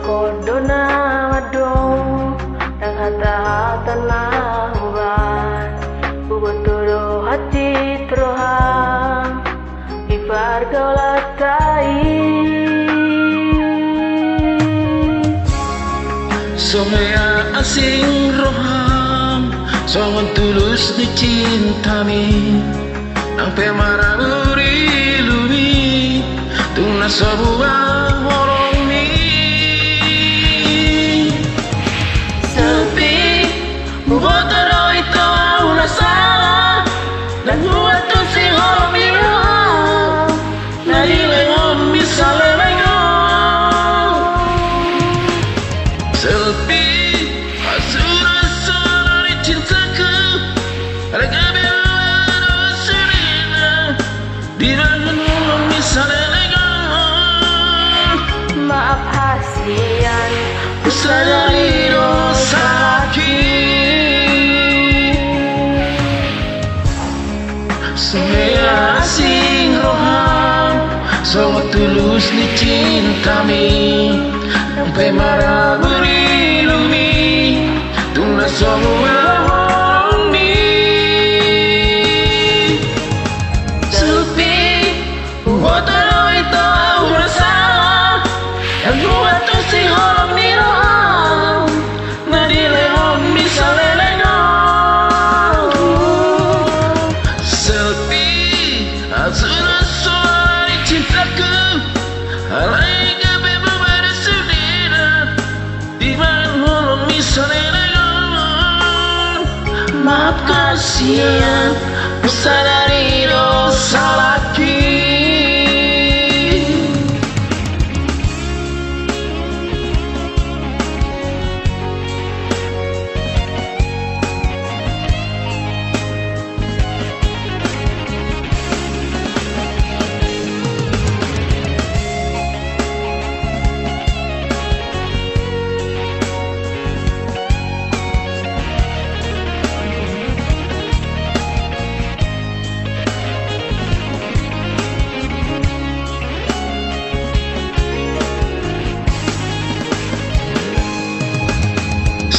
Kodona wadong tanghata tanah uban bubotoro hati teroham ibar gaulatai Somea asing roham songon tulus ni cintami nang pemara buri lumi tuna sebuah horong mi Bubotoro itu una salah dan buat tu si horong miro nari lengon bisa lengon Selvi asura sore cintaku harga bela surina di rangun horong bisa lengon maaf hasian ku sadari dosa Semua asing roham sangat tulus ni cintami sampai marah beri lumi tuna semua orang ni Selvi bubotoro itu rasa yang buat tu si orang ni roham nadi lehon bisa lengon Asura suara cintaku Halai gabe berbeda sendiri Di mana holong misalnya Maaf kasihan Ku sadari dosa lagi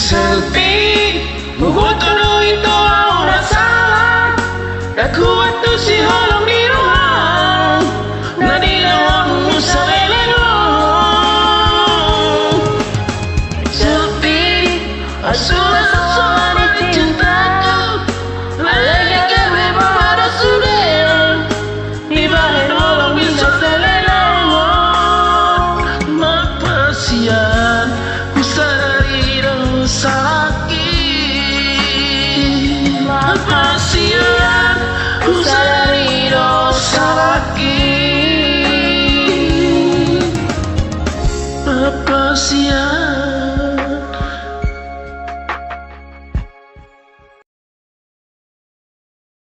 Selvi, bubotoro itu aura salah. Tak kuat tu si holo